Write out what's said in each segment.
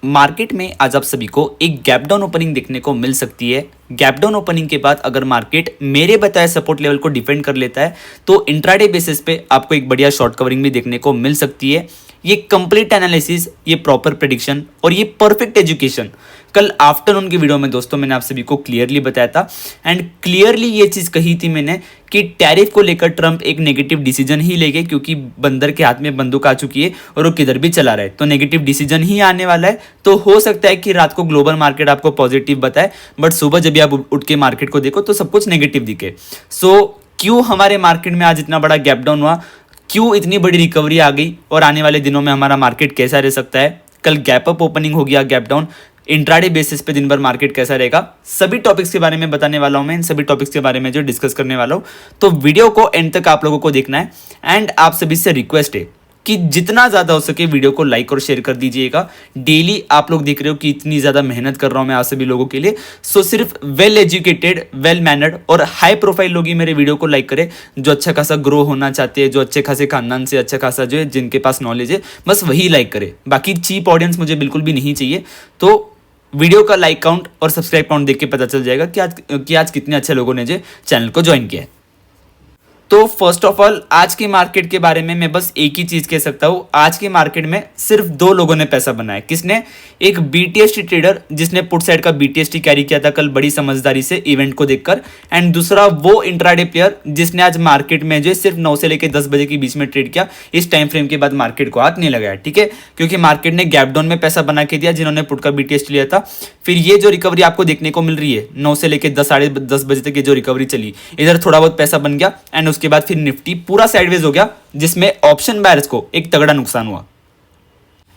Market में आज आप सभी को एक गैप डाउन ओपनिंग देखने को मिल सकती है। गैप डाउन ओपनिंग के बाद अगर मार्केट मेरे बताए सपोर्ट लेवल को डिफेंड कर लेता है तो इंट्राडे बेसिस पे आपको एक बढ़िया शॉर्ट कवरिंग भी देखने को मिल सकती है। ये कंप्लीट एनालिसिस, ये प्रॉपर प्रेडिक्शन और ये परफेक्ट एजुकेशन कल आफ्टरनून की वीडियो में दोस्तों मैंने आप सभी को क्लियरली बताया था एंड क्लियरली ये चीज़ कही थी मैंने कि टैरिफ को लेकर ट्रंप एक नेगेटिव डिसीजन ही लेंगे, क्योंकि बंदर के हाथ में बंदूक आ चुकी है और वो किधर भी चला रहा है तो नेगेटिव डिसीजन ही आने वाला है। तो हो सकता है कि रात को ग्लोबल मार्केट आपको पॉजिटिव बताए बट सुबह जब आप उठ के मार्केट को देखो तो सब कुछ नेगेटिव दिखे। सो क्यों हमारे मार्केट में आज इतना बड़ा गैप डाउन हुआ, क्यों इतनी बड़ी रिकवरी आ गई और आने वाले दिनों में हमारा मार्केट कैसा रह सकता है। कल गैप अप ओपनिंग हो गया, गैप डाउन, इंट्राडे बेसिस पे दिन भर मार्केट कैसा रहेगा, सभी टॉपिक्स के बारे में बताने वाला हूं मैं। इन सभी टॉपिक्स के बारे में जो डिस्कस करने वाला हूं तो वीडियो को एंड तक आप लोगों को देखना है एंड आप सभी से रिक्वेस्ट है कि जितना ज़्यादा हो सके वीडियो को लाइक और शेयर कर दीजिएगा। डेली आप लोग देख रहे हो कि इतनी ज़्यादा मेहनत कर रहा हूं मैं आप सभी लोगों के लिए। सो सिर्फ वेल एजुकेटेड, वेल मैनर्ड और हाई प्रोफाइल लोग ही मेरे वीडियो को लाइक करें, जो अच्छा खासा ग्रो होना चाहते हैं, जो अच्छे खासे खानदान से अच्छा खासा जो है जिनके पास नॉलेज है, बस वही लाइक करे। बाकी चीप ऑडियंस मुझे बिल्कुल भी नहीं चाहिए। तो वीडियो का लाइक काउंट और सब्सक्राइब काउंट देख के पता चल जाएगा कि आज कितने अच्छे लोगों ने जो चैनल को ज्वाइन किया है। तो फर्स्ट ऑफ ऑल आज के मार्केट के बारे में मैं बस एक ही चीज कह सकता हूं, आज के मार्केट में सिर्फ दो लोगों ने पैसा बनाया। किसने? एक बीटीएसटी ट्रेडर जिसने पुट साइड का बीटीएसटी कैरी किया था कल बड़ी समझदारी से इवेंट को देखकर, एंड दूसरा वो इंट्राडे प्लेयर जिसने आज मार्केट में जो सिर्फ 9 से लेकर 10 बजे के बीच में ट्रेड किया। इस टाइम फ्रेम के बाद मार्केट को हाथ नहीं लगाया, ठीक है, क्योंकि मार्केट ने गैप डाउन में पैसा बना के दिया जिन्होंने पुट का बीटीएसटी लिया था। फिर ये जो रिकवरी आपको देखने को मिल रही है 9 से लेकर 10 साढ़े 10 बजे तक ये जो रिकवरी चली, इधर थोड़ा बहुत पैसा बन गया एंड उसके बाद फिर निफ्टी पूरा साइडवेज हो गया जिसमें ऑप्शन बायर्स को एक तगड़ा नुकसान हुआ।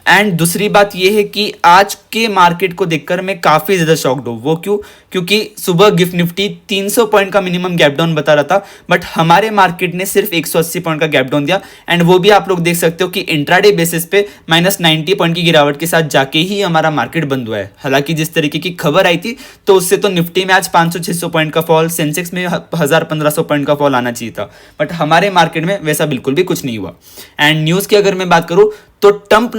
एंड दूसरी बात यह है कि आज के मार्केट को देखकर मैं काफी ज्यादा शॉक्ड हूं। वो क्यों? क्योंकि सुबह गिफ्ट निफ्टी 300 पॉइंट का मिनिमम गैप डाउन बता रहा था बट हमारे मार्केट ने सिर्फ 180 पॉइंट का गैप डाउन दिया एंड वो भी आप लोग देख सकते हो कि इंट्राडे बेसिस पे -90 पॉइंट की गिरावट के साथ जाके ही हमारा मार्केट बंद हुआ है। हालांकि जिस तरीके की खबर आई थी तो उससे तो निफ्टी में आज 500-600 पॉइंट का फॉल, सेंसेक्स में 1000-1500 पॉइंट का फॉल आना चाहिए था बट हमारे मार्केट में वैसा बिल्कुल भी कुछ नहीं हुआ। एंड न्यूज की अगर मैं बात करूं तो ट्रंप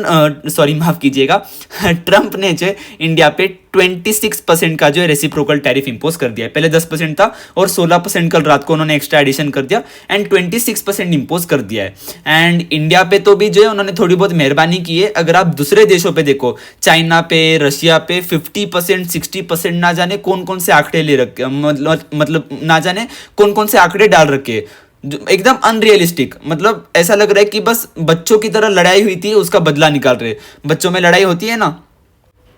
ने जो इंडिया पे 26% का जो है रेसिप्रोकल टैरिफ इंपोज कर दिया है। पहले 10% था और 16% कल रात को उन्होंने एक्स्ट्रा एडिशन कर दिया एंड 26% इंपोज कर दिया है। एंड इंडिया पे तो भी जो है उन्होंने थोड़ी बहुत मेहरबानी की है। अगर आप दूसरे देशों पे देखो, चाइना पे, रशिया पे 50%, 60% ना जाने कौन कौन से आंकड़े ले रखे, मतलब ना जाने कौन कौन से आंकड़े डाल रखे, एकदम अनरियलिस्टिक। मतलब ऐसा लग रहा है कि बस बच्चों की तरह लड़ाई हुई थी उसका बदला निकाल रहे। बच्चों में लड़ाई होती है ना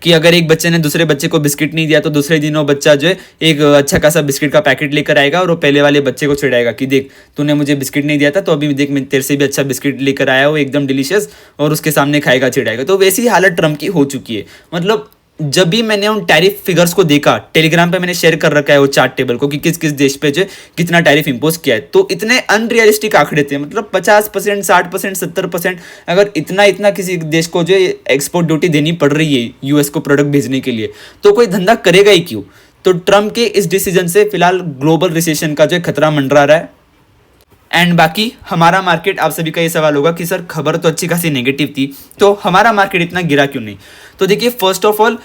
कि अगर एक बच्चे ने दूसरे बच्चे को बिस्किट नहीं दिया तो दूसरे दिन वो बच्चा जो है एक अच्छा खासा बिस्किट का पैकेट लेकर आएगा और वो पहले वाले बच्चे को चिढ़ाएगा कि देख तूने मुझे बिस्किट नहीं दिया था तो अभी देख मैं तेरे से भी अच्छा बिस्किट लेकर आया हूँ एकदम डिलीशियस, और उसके सामने खाएगा, चिढ़ाएगा। तो वैसी हालत ट्रम्प की हो चुकी है। मतलब जब भी मैंने उन टैरिफ फिगर्स को देखा, टेलीग्राम पे मैंने शेयर कर रखा है वो चार्ट टेबल को कि किस किस देश पे जो कितना टैरिफ इंपोज किया है, तो इतने अनरियलिस्टिक आंकड़े थे। मतलब 50%, 60%, 70%, अगर इतना किसी देश को जो एक्सपोर्ट ड्यूटी देनी पड़ रही है यूएस को प्रोडक्ट भेजने के लिए तो कोई धंधा करेगा ही क्यों। तो ट्रम्प के इस डिसीजन से फिलहाल ग्लोबल रिसेशन का जो खतरा मंडरा रहा है। एंड बाकी हमारा मार्केट, आप सभी का ये सवाल होगा कि सर खबर तो अच्छी खासी नेगेटिव थी तो हमारा मार्केट इतना गिरा क्यों नहीं। तो देखिए, फर्स्ट ऑफ ऑल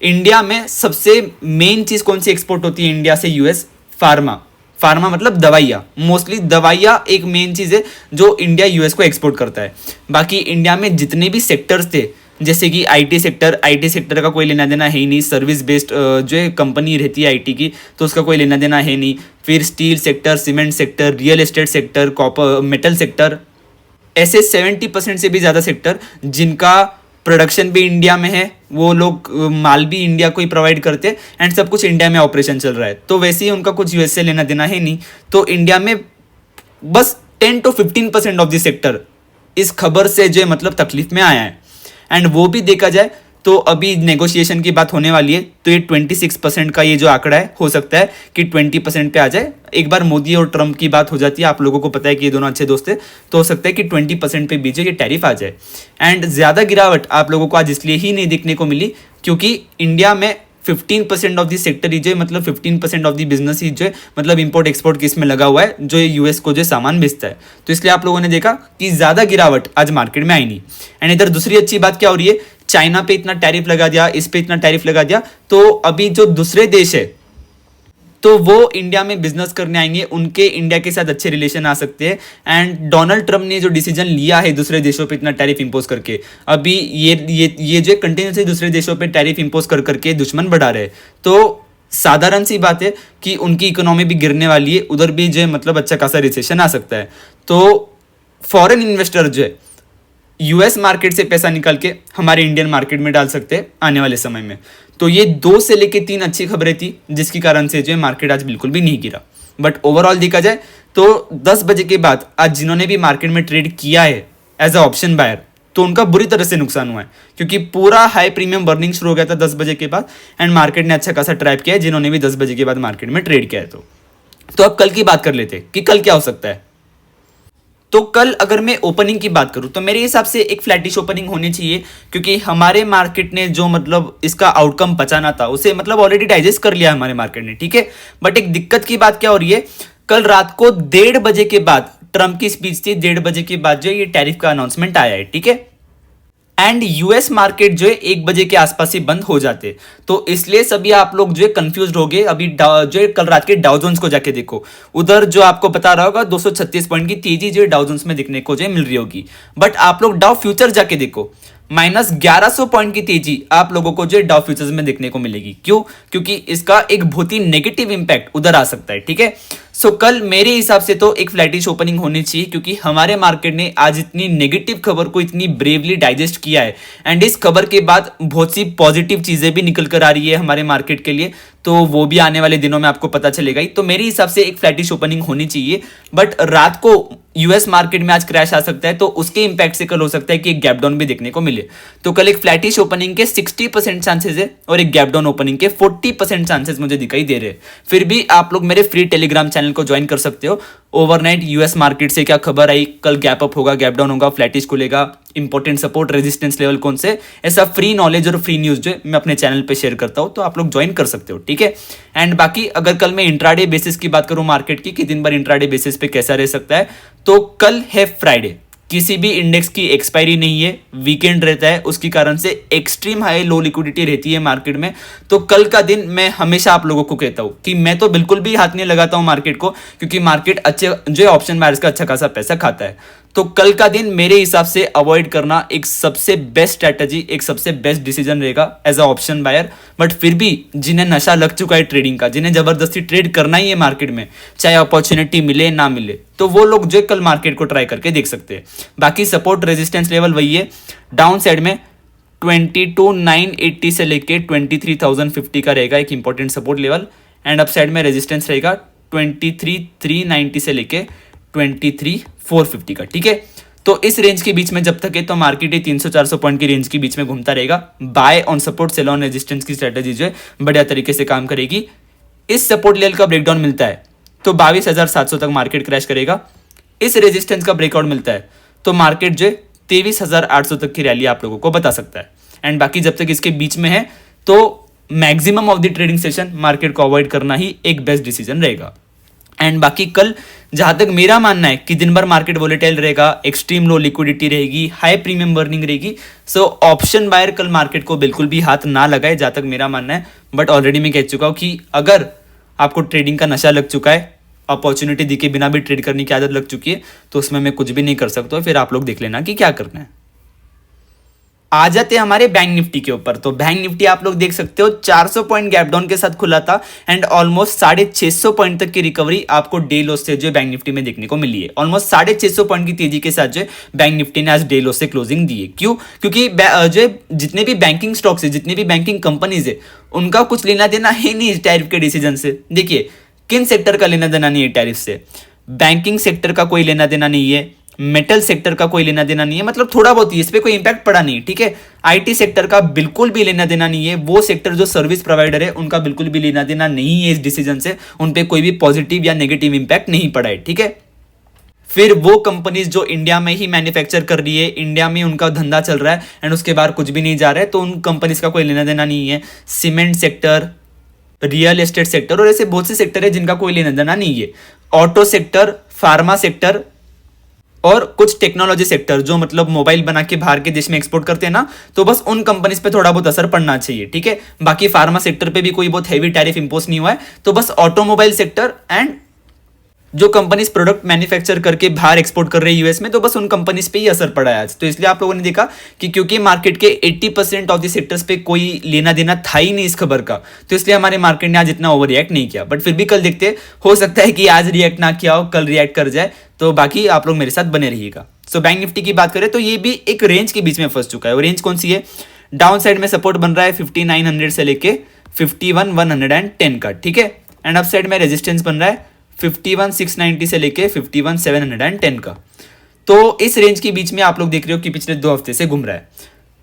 इंडिया में सबसे मेन चीज कौन सी एक्सपोर्ट होती है इंडिया से यूएस? फार्मा मतलब दवाइयाँ। मोस्टली दवाइयाँ एक मेन चीज है जो इंडिया यूएस को एक्सपोर्ट करता है। बाकी इंडिया में जितने भी सेक्टर्स थे जैसे कि आईटी सेक्टर का कोई लेना देना है ही नहीं। सर्विस बेस्ड जो कंपनी रहती है आईटी की तो उसका कोई लेना देना है नहीं। फिर steel sector, cement sector, real estate sector, copper metal sector, ऐसे 70% से भी ज़्यादा सेक्टर जिनका प्रोडक्शन भी इंडिया में है, वो लोग माल भी इंडिया को ही प्रोवाइड करते हैं एंड सब कुछ इंडिया में ऑपरेशन चल रहा है। तो वैसे ही उनका कुछ यूएस से लेना देना है नहीं। तो इंडिया में बस 10 to 15% ऑफ द सेक्टर इस खबर से जो मतलब तकलीफ में आया है। एंड वो भी देखा जाए तो अभी नेगोशिएशन की बात होने वाली है तो ये 26% का ये जो आंकड़ा है हो सकता है कि 20% पे आ जाए। एक बार मोदी और ट्रम्प की बात हो जाती है, आप लोगों को पता है कि ये दोनों अच्छे दोस्त हैं, तो हो सकता है कि 20% पे भी जो ये टैरिफ आ जाए। एंड ज़्यादा गिरावट आप लोगों को आज इसलिए ही नहीं देखने को मिली क्योंकि इंडिया में 15% ऑफ द सेक्टर ही जो है, मतलब 15% ऑफ द बिजनेस ही जो है, मतलब इंपोर्ट एक्सपोर्ट किस में लगा हुआ है जो यूएस को जो सामान बेचता है। तो इसलिए आप लोगों ने देखा कि ज़्यादा गिरावट आज मार्केट में आई नहीं। एंड इधर दूसरी अच्छी बात क्या हो रही है चाइना पे इतना टैरिफ लगा दिया, इस पे इतना टैरिफ लगा दिया, तो अभी जो दूसरे देश है तो वो इंडिया में बिजनेस करने आएंगे, उनके इंडिया के साथ अच्छे रिलेशन आ सकते हैं। एंड डोनाल्ड ट्रम्प ने जो डिसीजन लिया है दूसरे देशों पे इतना टैरिफ इंपोज करके, अभी ये जो कंटिन्यूसली दूसरे देशों पे टैरिफ इंपोज कर करके दुश्मन बढ़ा रहे, तो साधारण सी बात है कि उनकी इकोनॉमी भी गिरने वाली है, उधर भी जो मतलब अच्छा खासा रिसेशन आ सकता है। तो फॉरेन इन्वेस्टर जो है यूएस मार्केट से पैसा निकाल के हमारे इंडियन मार्केट में डाल सकते हैं आने वाले समय में। तो ये 2 से लेके 3 अच्छी खबरें थी जिसके कारण से जो है मार्केट आज बिल्कुल भी नहीं गिरा। बट ओवरऑल देखा जाए तो 10 बजे के बाद आज जिन्होंने भी मार्केट में ट्रेड किया है एज अ ऑप्शन बायर, तो उनका बुरी तरह से नुकसान हुआ है, क्योंकि पूरा हाई प्रीमियम बर्निंग शुरू हो गया था 10 बजे के बाद एंड मार्केट ने अच्छा खासा ट्रैप किया है जिन्होंने भी 10 बजे के बाद मार्केट में ट्रेड किया है। तो अब कल की बात कर लेते कि कल क्या हो सकता है। तो कल अगर मैं ओपनिंग की बात करूं तो मेरे हिसाब से एक फ्लैटिश ओपनिंग होनी चाहिए, क्योंकि हमारे मार्केट ने जो मतलब इसका आउटकम बचाना था उसे मतलब ऑलरेडी डाइजेस्ट कर लिया हमारे मार्केट ने, ठीक है। बट एक दिक्कत की बात क्या हो रही है, कल रात को 1:30 बजे के बाद ट्रम्प की स्पीच थी, 1:30 बजे के बाद जो ये टैरिफ का अनाउंसमेंट आया है, ठीक है। एंड यूएस मार्केट जो है 1 बजे के आसपास ही बंद हो जाते, तो इसलिए सभी आप लोग जो है कंफ्यूज हो गए। अभी जो है कल रात के डाउ जोन्स को जाके देखो, उधर जो आपको पता रहा होगा 236 पॉइंट की तेजी जो है डाउ जोन्स में दिखने को जो है मिल रही होगी। बट आप लोग डाउ फ्यूचर जाके देखो, -1100 पॉइंट की तेजी आप लोगों को जो है डाउ फ्यूचर्स में देखने को मिलेगी। क्यों? क्योंकि इसका एक बहुत ही नेगेटिव इंपैक्ट उधर आ सकता है, ठीक है। सो कल मेरे हिसाब से तो एक फ्लैटिश ओपनिंग होनी चाहिए, क्योंकि हमारे मार्केट ने आज इतनी नेगेटिव खबर को इतनी ब्रेवली डाइजेस्ट किया है एंड इस खबर के बाद बहुत सी पॉजिटिव चीजें भी निकल कर आ रही है हमारे मार्केट के लिए, तो वो भी आने वाले दिनों में आपको पता चलेगा ही। तो मेरे हिसाब से एक फ्लैटिश ओपनिंग होनी चाहिए। बट रात को यूएस मार्केट में आज क्रैश आ सकता है, तो उसके इंपैक्ट से कल हो सकता है कि एक गैप डाउन भी देखने को मिले। तो कल एक फ्लैटिश ओपनिंग के 60% चांसेस है और एक गैप डाउन ओपनिंग के 40% चांसेस मुझे दिखाई दे रहे हैं। फिर भी आप लोग मेरे फ्री टेलीग्राम चैनल को ज्वाइन कर सकते हो। ओवरनाइट यूएस मार्केट से क्या खबर आई, कल गैप अप होगा, गैप डाउन होगा, फ्लैटिश खुलेगा, इंपॉर्टेंट सपोर्ट रेजिस्टेंस लेवल कौन से, ऐसा फ्री नॉलेज और फ्री न्यूज जो मैं अपने चैनल पे शेयर करता हूं, तो आप लोग ज्वाइन कर सकते हो, ठीक है। एंड बाकी अगर कल मैं इंट्राडे बेसिस की बात करूं मार्केट की कि दिन भर इंट्राडे बेसिस पे कैसा रह सकता है, तो कल है फ्राइडे, किसी भी इंडेक्स की एक्सपायरी नहीं है, वीकेंड रहता है, उसके कारण से एक्सट्रीम हाई लो लिक्विडिटी रहती है मार्केट में। तो कल का दिन मैं हमेशा आप लोगों को कहता हूं कि मैं तो बिल्कुल भी हाथ नहीं लगाता हूं मार्केट को, क्योंकि मार्केट अच्छे जो ऑप्शन बायर्स का अच्छा खासा पैसा खाता है। तो कल का दिन मेरे हिसाब से अवॉइड करना एक सबसे बेस्ट स्ट्रैटेजी, एक सबसे बेस्ट डिसीजन रहेगा as a option buyer. But फिर भी जिन्हें नशा लग चुका है ट्रेडिंग का, जिन्हें जबरदस्ती ट्रेड करना ही है मार्केट में, चाहे अपॉर्चुनिटी मिले ना मिले, तो वो लोग जो कल मार्केट को ट्राई करके देख सकते हैं। बाकी सपोर्ट रेजिस्टेंस लेवल वही है, डाउन साइड में 22,980 से लेके 23,050 का रहेगा एक important support level, and up side में रेजिस्टेंस रहेगा 23,390 से लेके 23,450 का, ठीक है। तो इस रेंज के बीच में जब तक है तो मार्केट ही 300-400 पॉइंट की रेंज के बीच में घूमता रहेगा। Buy on support, sell on resistance की स्ट्रेटजी जो है बढ़िया तरीके से काम करेगी। इस सपोर्ट लेवल का ब्रेकडाउन मिलता है तो 22,700 तक मार्केट क्रैश करेगा। इस रेजिस्टेंस का ब्रेकआउट मिलता है तो मार्केट जो है 23,800 तक की रैली आप लोगों को बता सकता है। एंड बाकी जब तक इसके बीच में है तो maximum of the trading session market को अवॉइड करना ही एक बेस्ट डिसीजन रहेगा। एंड बाकी कल जहां तक मेरा मानना है कि दिन भर मार्केट वोलेटाइल रहेगा, एक्सट्रीम लो लिक्विडिटी रहेगी, हाई प्रीमियम बर्निंग रहेगी, सो ऑप्शन बायर कल मार्केट को बिल्कुल भी हाथ ना लगाए, जहां तक मेरा मानना है। बट ऑलरेडी मैं कह चुका हूं कि अगर आपको ट्रेडिंग का नशा लग चुका है, अपॉर्चुनिटी दिखे बिना भी ट्रेड करने की आदत लग चुकी है, तो उसमें मैं कुछ भी नहीं कर सकता, फिर आप लोग देख लेना कि क्या करना है। आ जाते हैं हमारे बैंक निफ्टी के ऊपर। तो बैंक निफ्टी आप लोग देख सकते हो 400 पॉइंट गैप डाउन के साथ खुला था एंड ऑलमोस्ट 650 पॉइंट तक की रिकवरी आपको डे लो से जो बैंक निफ्टी में देखने को मिली है। ऑलमोस्ट 650 पॉइंट की तेजी के साथ जो बैंक निफ्टी ने आज डे लो से क्लोजिंग दी है। क्यों? क्योंकि जो जितने भी बैंकिंग स्टॉक्स है, जितने भी बैंकिंग कंपनीज है, उनका कुछ लेना देना है नहीं इस टैरिफ के डिसीजन से। देखिए किन सेक्टर का लेना देना नहीं है टैरिफ से, बैंकिंग सेक्टर का कोई लेना देना नहीं है, मेटल सेक्टर का कोई लेना देना नहीं है, मतलब थोड़ा बहुत ही, इस पे कोई इंपैक्ट पड़ा नहीं, ठीक है। आईटी सेक्टर का बिल्कुल भी लेना देना नहीं है, वो सेक्टर जो सर्विस प्रोवाइडर है उनका बिल्कुल भी लेना देना नहीं है इस डिसीजन से, उन पे कोई भी पॉजिटिव या नेगेटिव इंपैक्ट नहीं पड़ा है, ठीक है। फिर वो कंपनीज जो इंडिया में ही मैन्युफैक्चर कर रही है, इंडिया में उनका धंधा चल रहा है एंड उसके बाहर कुछ भी नहीं जा रहा है, तो उन कंपनीज का कोई लेना देना नहीं है। Cement sector, real estate sector और ऐसे बहुत से सेक्टर है जिनका कोई लेना देना नहीं है। ऑटो सेक्टर, फार्मा सेक्टर, और कुछ टेक्नोलॉजी सेक्टर जो मतलब मोबाइल बना के बाहर के देश में एक्सपोर्ट करते हैं ना, तो बस उन कंपनीज पे थोड़ा बहुत असर पड़ना चाहिए, ठीक है। बाकी फार्मा सेक्टर पे भी कोई बहुत हैवी टैरिफ इंपोज नहीं हुआ है, तो बस ऑटोमोबाइल सेक्टर एंड जो कंपनीज प्रोडक्ट मैन्युफैक्चर करके बाहर एक्सपोर्ट कर रही है यूएस में, तो बस उन कंपनीज पे ही असर पड़ा है आज। तो इसलिए आप लोगों ने देखा कि क्योंकि मार्केट के 80% ऑफ द सेक्टर्स पे कोई लेना देना था ही नहीं इस खबर का, तो इसलिए हमारे मार्केट ने आज इतना ओवर रिएक्ट नहीं किया। बट फिर भी कल देखते, हो सकता है कि आज रिएक्ट ना किया हो, कल रिएक्ट कर जाए, तो बाकी आप लोग मेरे साथ बने रहिएगा। सो बैंक निफ्टी की बात करें तो ये भी एक रेंज के बीच में फंस चुका है। वो रेंज कौन सी है? डाउन साइड में सपोर्ट बन रहा है 5900 से लेके 51,110 का, ठीक है। एंड अप साइड में रेजिस्टेंस बन रहा है 51,690 से लेके 51,710 का। तो इस रेंज के बीच में आप लोग देख रहे हो कि पिछले 2 हफ्ते से घूम रहा है।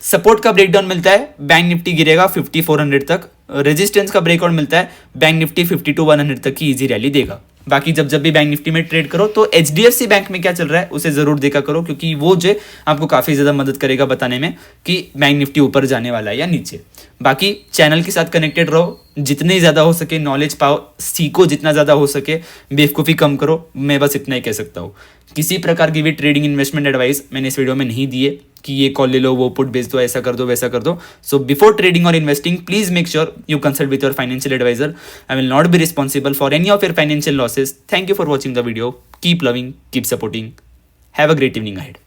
सपोर्ट का ब्रेकडाउन मिलता है, बैंक निफ्टी गिरेगा 5400 तक। रेजिस्टेंस का ब्रेकआउट मिलता है, बैंक निफ्टी 52,100 तक की इजी रैली देगा। बाकी जब भी बैंक निफ्टी में ट्रेड करो तो एचडीएफसी बैंक में क्या चल रहा है उसे जरूर देखा करो, क्योंकि वो जो आपको काफी ज्यादा मदद करेगा बताने में कि बैंक निफ्टी ऊपर जाने वाला है या नीचे। बाकी चैनल के साथ कनेक्टेड रहो, जितने ज्यादा हो सके नॉलेज पाओ, सीखो जितना ज्यादा हो सके, बेवकूफ़ी कम करो। मैं बस इतना ही कह सकता हूँ। किसी प्रकार की भी ट्रेडिंग इन्वेस्टमेंट एडवाइस मैंने इस वीडियो में नहीं दी है कि ये कॉल ले लो, वो पुट बेच दो, ऐसा कर दो, वैसा कर दो। सो बिफोर ट्रेडिंग और investing please make sure you consult with your financial advisor. I will not be responsible for any of your financial losses. Thank you for watching the video. Keep loving, keep supporting. Have a great evening ahead.